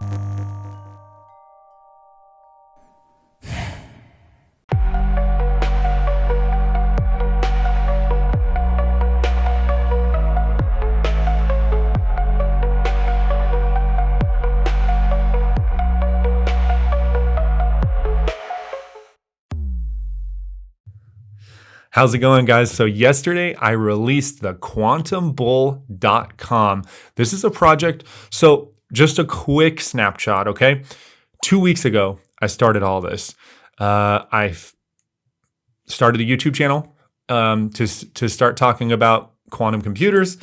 How's it going, guys? So yesterday I released the quantumbull.com. This is a project. So just a quick snapshot, okay? 2 weeks ago, I started all this. I started a YouTube channel to start talking about quantum computers.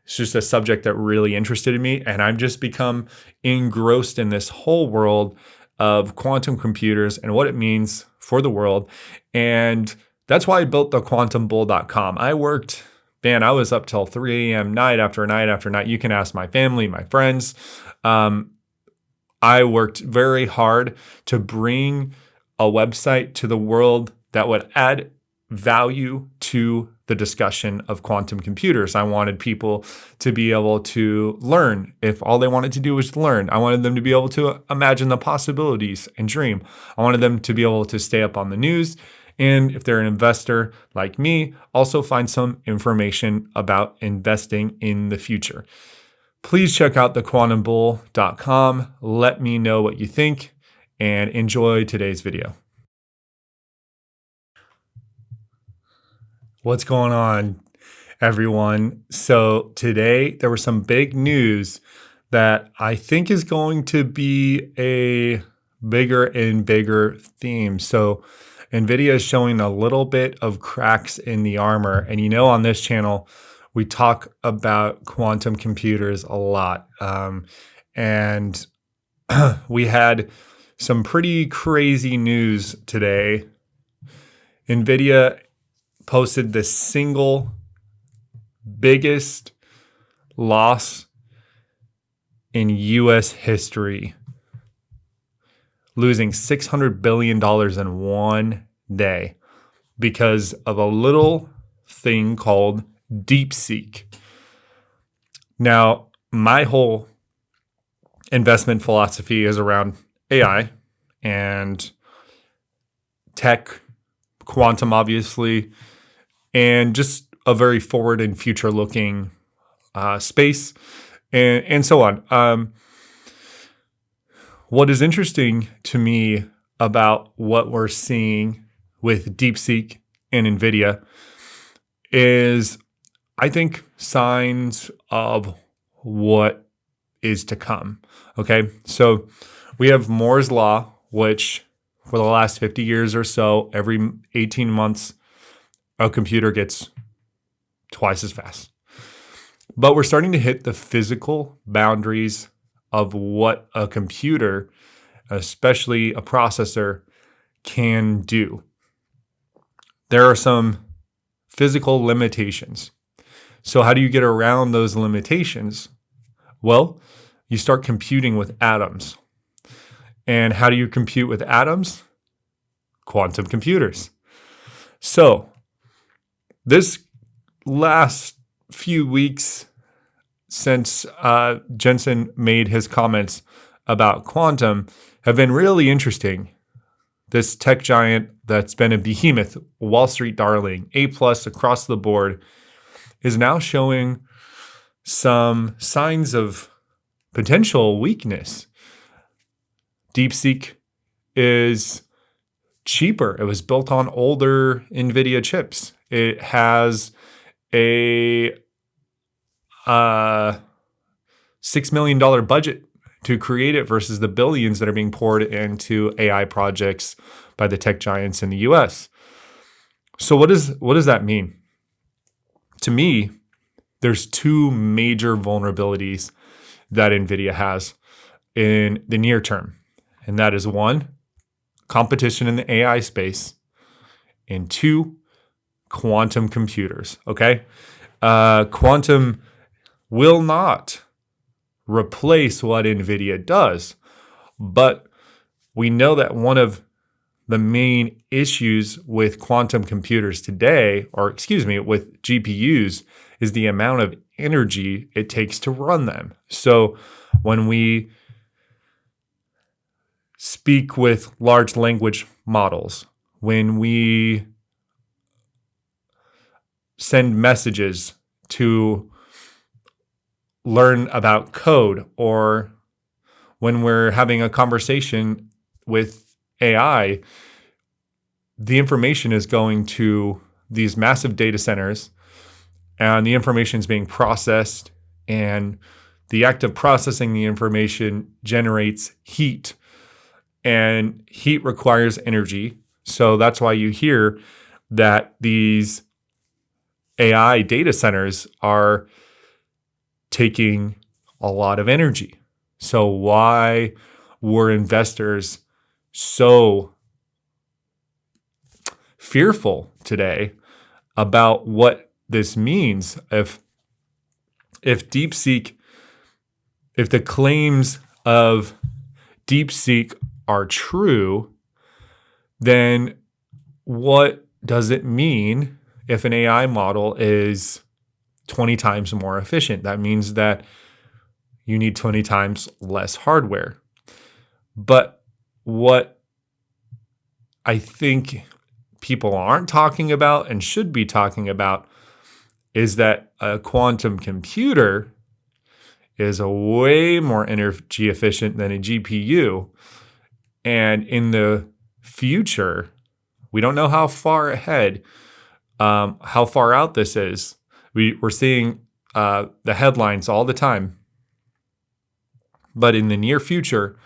It's just a subject that really interested me, and I've just become engrossed in this whole world of quantum computers and what it means for the world. And that's why I built the quantumbull.com. I was up till 3 a.m. night after night after night. You can ask my family, my friends. I worked very hard to bring a website to the world that would add value to the discussion of quantum computers. I wanted people to be able to learn if all they wanted to do was learn. I wanted them to be able to imagine the possibilities and dream. I wanted them to be able to stay up on the news. And if they're an investor like me, also find some information about investing in the future. Please check out thequantumbull.com. Let me know what you think and enjoy today's video. What's going on, everyone? So today there was some big news that I think is going to be a bigger and bigger theme. So Nvidia is showing a little bit of cracks in the armor. And on this channel, we talk about quantum computers a lot. And we had some pretty crazy news today. Nvidia posted the single biggest loss in US history, losing $600 billion in one day because of a little thing called DeepSeek. Now, my whole investment philosophy is around AI and tech, quantum, obviously, and just a very forward and future-looking space, and so on. What is interesting to me about what we're seeing with DeepSeek and Nvidia is, I think, signs of what is to come. Okay, so we have Moore's Law, which for the last 50 years or so, every 18 months, a computer gets twice as fast. But we're starting to hit the physical boundaries of what a computer, especially a processor, can do. There are some physical limitations. So how do you get around those limitations? Well, you start computing with atoms. And how do you compute with atoms? Quantum computers. So this last few weeks since Jensen made his comments about quantum have been really interesting. This tech giant that's been a behemoth, Wall Street darling, A+ across the board, is now showing some signs of potential weakness. DeepSeek is cheaper. It was built on older Nvidia chips. It has a $6 million budget to create it versus the billions that are being poured into AI projects by the tech giants in the US. So what does that mean? To me, there's two major vulnerabilities that Nvidia has in the near term. And that is one, competition in the AI space, and two, quantum computers, okay? Quantum will not replace what Nvidia does, but we know that one of the main issues with quantum computers today, with GPUs, is the amount of energy it takes to run them. So when we speak with large language models, when we send messages to learn about code, or when we're having a conversation with AI, the information is going to these massive data centers, and the information is being processed, and the act of processing the information generates heat, and heat requires energy. So that's why you hear that these AI data centers are taking a lot of energy. So why were investors so fearful today about what this means if DeepSeek, if the claims of DeepSeek are true, then what does it mean if an AI model is 20 times more efficient? That means that you need 20 times less hardware. But what I think people aren't talking about and should be talking about is that a quantum computer is a way more energy efficient than a GPU. And in the future, we don't know how far ahead, how far out this is. We're seeing the headlines all the time. But in the near future,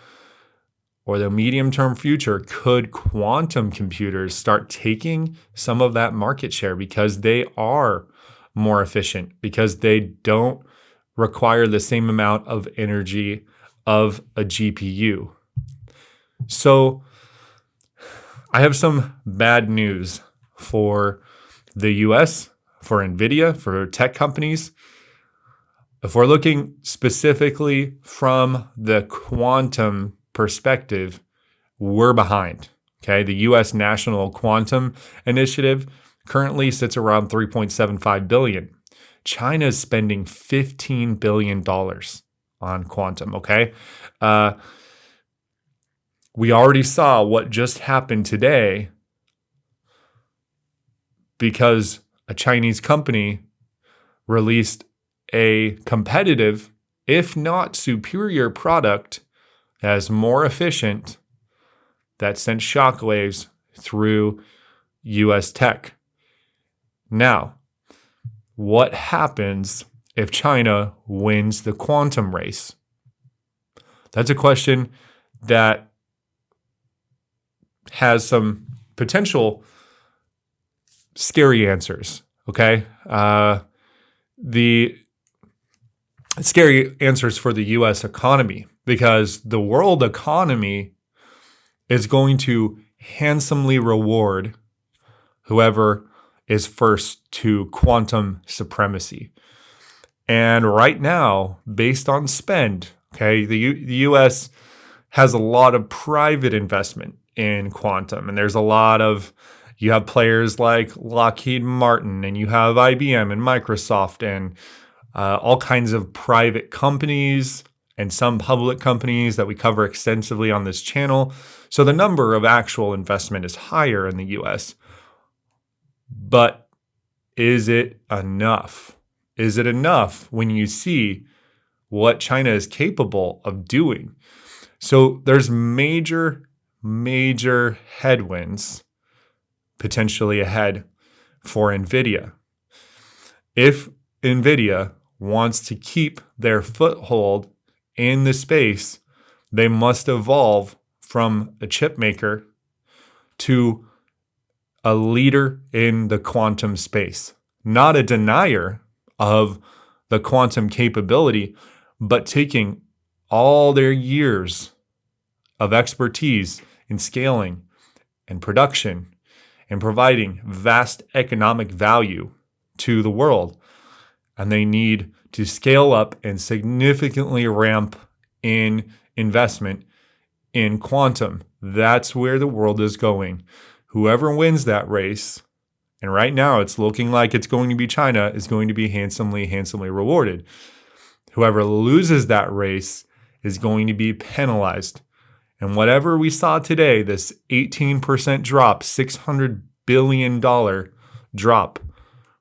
or the medium-term future, could quantum computers start taking some of that market share because they are more efficient, because they don't require the same amount of energy of a GPU? So I have some bad news for the US, for Nvidia, for tech companies. If we're looking specifically from the quantum perspective, we're behind. Okay, the US National Quantum Initiative currently sits around $3.75 billion. China is spending $15 billion on quantum. Okay, we already saw what just happened today because a Chinese company released a competitive, if not superior, product that is more efficient, that sent shockwaves through US tech. Now, what happens if China wins the quantum race? That's a question that has some potential scary answers, okay? The scary answers for the US economy, because the world economy is going to handsomely reward whoever is first to quantum supremacy. And right now, based on spend, okay, the US has a lot of private investment in quantum. And there's a lot of, you have players like Lockheed Martin, and you have IBM and Microsoft, and all kinds of private companies and some public companies that we cover extensively on this channel. So the number of actual investment is higher in the US. But is it enough? Is it enough when you see what China is capable of doing? So there's major headwinds potentially ahead for Nvidia. If Nvidia wants to keep their foothold in the space, they must evolve from a chip maker to a leader in the quantum space, not a denier of the quantum capability, but taking all their years of expertise in scaling and production and providing vast economic value to the world. And they need to scale up and significantly ramp in investment in quantum. That's where the world is going. Whoever wins that race, and right now it's looking like it's going to be China, is going to be handsomely rewarded. Whoever loses that race is going to be penalized. And whatever we saw today, this 18% drop, $600 billion drop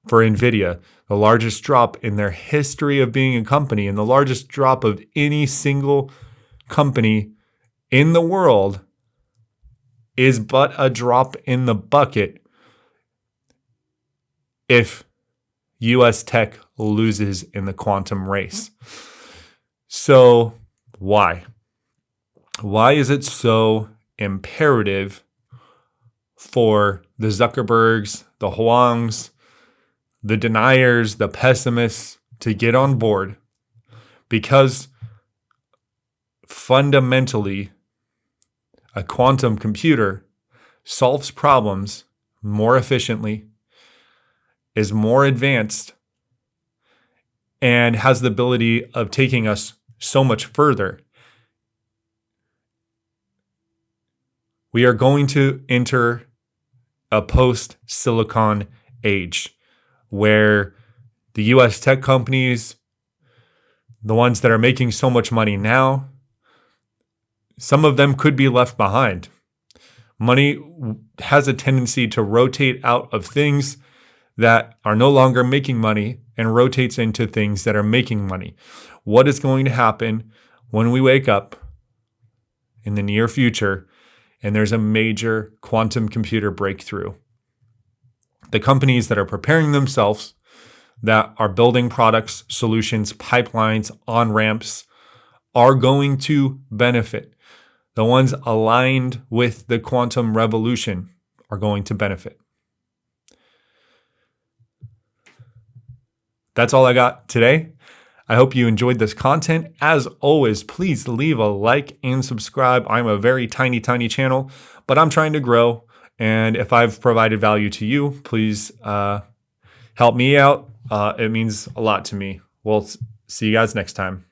for Nvidia, the largest drop in their history of being a company and the largest drop of any single company in the world, is but a drop in the bucket if US tech loses in the quantum race. So why? Why is it so imperative for the Zuckerbergs, the Huangs, the deniers, the pessimists to get on board? Because fundamentally, a quantum computer solves problems more efficiently, is more advanced, and has the ability of taking us so much further. We are going to enter a post-Silicon age where the US tech companies, the ones that are making so much money now, some of them could be left behind. Money has a tendency to rotate out of things that are no longer making money and rotates into things that are making money. What is going to happen when we wake up in the near future and there's a major quantum computer breakthrough? The companies that are preparing themselves, that are building products, solutions, pipelines, on-ramps, are going to benefit. The ones aligned with the quantum revolution are going to benefit. That's all I got today. I hope you enjoyed this content. As always, please leave a like and subscribe. I'm a very tiny channel, but I'm trying to grow. And if I've provided value to you, please help me out. It means a lot to me. We'll see you guys next time.